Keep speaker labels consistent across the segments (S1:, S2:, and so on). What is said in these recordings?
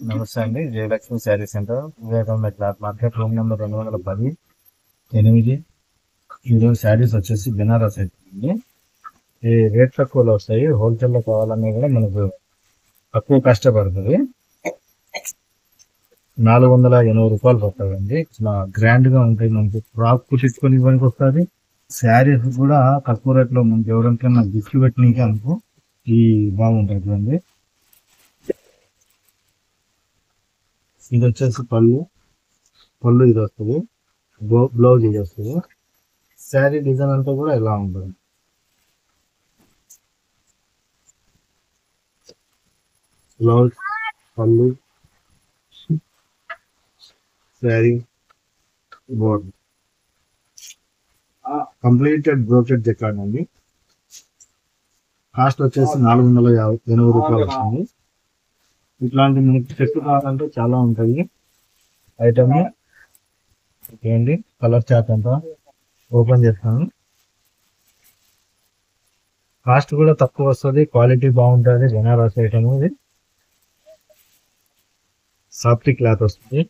S1: నమస్తే అండి. Jayalakshmi sari centre, Vivekananda cloth market, room number 210, 8. ఈరోజు శారీస్ వచ్చేసి బెనారస్ అవుతుంది. ఈ రేట్ తక్కువలో వస్తాయి. హోల్సేల్లో కావాలన్నా కూడా మనకు తక్కువ కష్టపడుతుంది. 480 రూపాయలు పడుతుందండి. ఇట్లా గ్రాండ్గా ఉంటాయి. మనకి ఫ్రాక్ కుట్టించుకొని ఇవ్వడానికి వస్తుంది. శారీస్ కూడా తక్కువ రేట్లో మనకి ఎవరికైనా గిఫ్ట్ పెట్టినకి అనుకో ఈ బాగుంటుంది చూడండి. ఇది వచ్చేసి పళ్ళు ఇది వస్తుంది. బ్లౌజ్ ఇది వస్తుంది. శారీ డిజైన్ అంతా కూడా ఇలా ఉంటుంది. బ్లౌజ్, పళ్ళు, sari, border completed brocade jacquard అండి. కాస్ట్ వచ్చేసి 480 రూపాయలు వస్తుంది. ఇట్లాంటి మనకి సెట్ కావాలంటే చాలా ఉంటాయి ఐటమ్. ఏంటి కలర్ చార్ట్ అంతా ఓపెన్ చేస్తాను. కాస్ట్ కూడా తక్కువ వస్తుంది. క్వాలిటీ బాగుంటుంది. బెనారస్ ఐటమ్ ఇది. సాఫ్ట్ క్లాత్ వస్తుంది.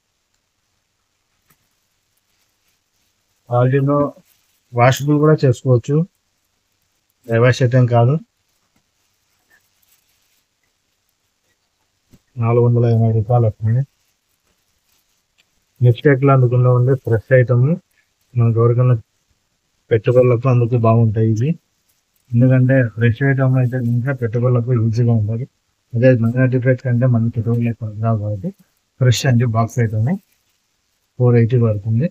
S1: క్వాలిటీలో వాషబుల్ కూడా చేసుకోవచ్చు. రివర్స్ ఐటమ్ కాదు. 480 రూపాయలు వస్తుంది. నెక్స్ట్ ఎట్లా అందుకుండా ఉండే ఫ్రెష్ ఐటమ్ మనకు ఎవరికైనా పెట్టుబడులకు అందుకు బాగుంటాయి ఇవి. ఎందుకంటే ఫ్రెష్ ఐటమ్ అయితే ఇంకా పెట్టుబడులకు ఈజీగా ఉంటుంది. అదే మన డిఫెక్ట్ కంటే మనకి పెట్టుబడులకు రావు కాబట్టి ఫ్రెష్ అండి. బాక్స్ ఐటమ్ 480 పడుతుంది.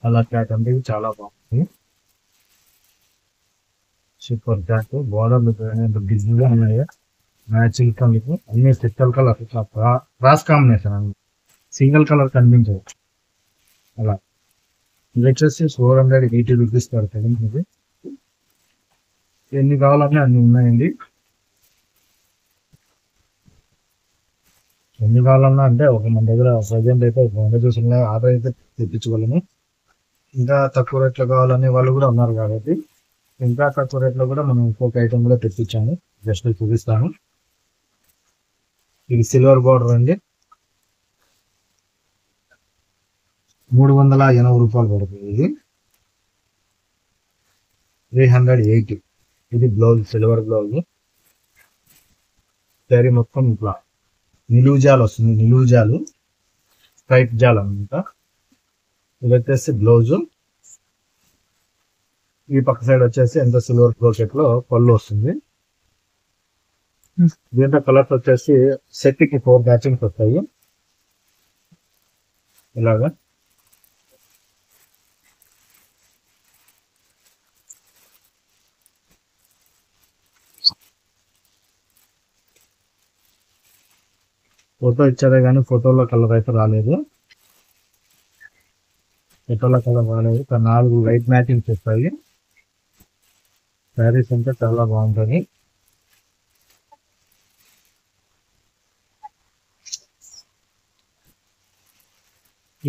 S1: అలా క్లాత్ అంటే ఇది చాలా బాగుంది. Super cloth. బోర్డర్లు బిజీగా ఉన్నాయి. మ్యాచింగ్ కలర్ అన్ని స్పెషల్ కలర్ క్రాస్ కాంబినేషన్ అండి. సింగిల్ కలర్ కనిపించదు అలా. ఇది వచ్చేసి 480 రూపీస్ పడుతుంది. ఇది ఎన్ని కావాలన్నా అన్ని ఉన్నాయండి. ఎన్ని కావాలన్నా అంటే ఒక మన దగ్గర ప్రజెంట్ అయితే 100 చూసిన ఆర్డర్ అయితే తెప్పించుకోలేము. ఇంకా తక్కువ రేట్లో కావాలనే వాళ్ళు కూడా ఉన్నారు కాబట్టి ఇంకా తక్కువ రేట్లో కూడా మనం ఇంకొక ఐటమ్ కూడా తెప్పించాము. జస్ట్ చూపిస్తాను. ఇది సిల్వర్ బార్డర్ అండి. 380 రూపాయలు పడుతుంది. ఇది 380. ఇది బ్లౌజ్, సిల్వర్ బ్లౌజ్. శారీ మొత్తం ఇట్లా నిలువు జాలు వస్తుంది. నిలువు జాలు, స్ట్రైట్ జాలు అనమాట. ఇది వచ్చేసి బ్లౌజ్. ఈ పక్క సైడ్ వచ్చేసి ఎంత సిల్వర్ బ్రోకెట్ లో పళ్ళు వస్తుంది. దీంట్లో కలర్స్ వచ్చేసి సెట్ కి 4 మ్యాచింగ్స్ వస్తాయి. ఇలాగా ఫోటో ఇచ్చారే కానీ ఫోటోలో కలర్ అయితే రాలేదు. ఫోటోలో కలర్ రాలేదు. 4 లైట్ మ్యాచింగ్స్ వస్తాయి. శారీస్ అంటే చాలా బాగుంటుంది.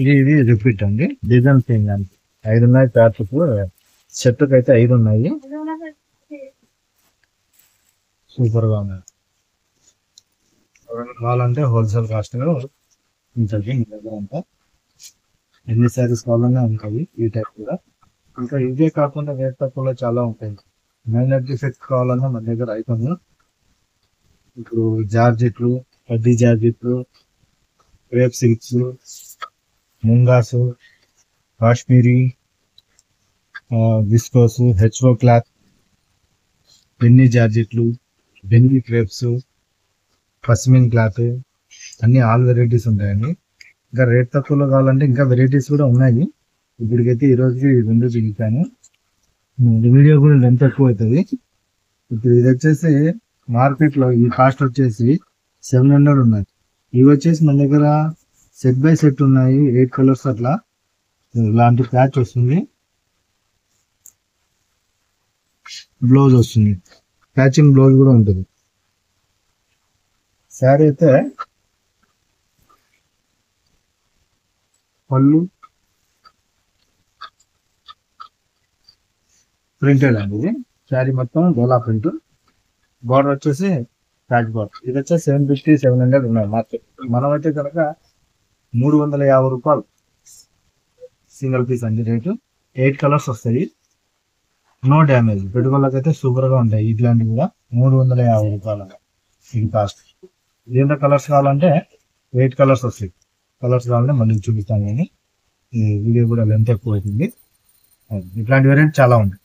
S1: ఇది రిపీట్ అండి. డిజైన్ చేంజ్ అండి. 5 ఉన్నాయి ప్యాట్స్. సెట్కి అయితే 5 ఉన్నాయి. సూపర్ గా ఉన్నాయి. కావాలంటే హోల్సేల్ కాస్ట్ గా ఉంటుంది. మీ దగ్గర అంతా ఎన్ని శారీస్ కావాలన్నా ఉంటాయి ఈ టైప్ కూడా. ఇంకా ఇవే కాకుండా రేట్ తక్కువలో చాలా ఉంటాయి. మైనర్ డిఫెక్ట్ కావాలన్నా మన దగ్గర ఐటమ్ ఇప్పుడు జార్జెట్లు, కడ్డీ జార్జెట్లు, క్రేప్ సిల్క్స్, ముంగాసు, కాశ్మీరీ, విస్కోస్, హెచ్ఓ క్లాత్, బెన్నీ జార్జెట్లు, బెన్నీ క్రేప్స్, పసిమిన్ క్లాత్ అన్ని ఆల్ వెరైటీస్ ఉంటాయండి. ఇంకా రేట్ తక్కువలో కావాలంటే ఇంకా వెరైటీస్ కూడా ఉన్నాయి. ఇప్పటికైతే ఈ రోజుకి 2 చూపించాను. వీడియో కూడా లెంత్ ఎక్కువ అవుతుంది. ఇప్పుడు ఇది వచ్చేసి మార్కెట్ లో ఈ కాస్ట్ వచ్చేసి 700 ఉన్నాయి. ఇవి వచ్చేసి మన దగ్గర సెట్ బై సెట్ ఉన్నాయి. 8 కలర్స్ అట్లా ఇలాంటి ప్యాచ్ వస్తుంది. బ్లౌజ్ వస్తుంది. ప్యాచింగ్ బ్లౌజ్ కూడా ఉంటుంది. శారీ అయితే పళ్ళు ప్రింటెడ్ అండి. ఇది శారీ మొత్తం డోలా ప్రింట్. బార్డర్ వచ్చేసి రాజ్ బాట్ ఇది వచ్చేసి 750 700 ఉన్నాయి మార్కెట్. మనమైతే కనుక 350 రూపాయలు సింగిల్ పీస్ అండి రేటు. 8 కలర్స్ వస్తాయి, నో డ్యామేజ్. పెట్టుకోళ్ళకి అయితే సూపర్ గా ఉంటాయి ఇట్లాంటివి కూడా. 350 రూపాయలు ఇది కాస్ట్. దీంట్లో కలర్స్ కావాలంటే 8 కలర్స్ వస్తాయి. కలర్స్ కావాలంటే మళ్ళీ చూపిస్తాను. కానీ ఈ వీడియో కూడా లెంత్ ఎక్కువ అవుతుంది. ఇట్లాంటి వేరియంట్ చాలా ఉంటాయి.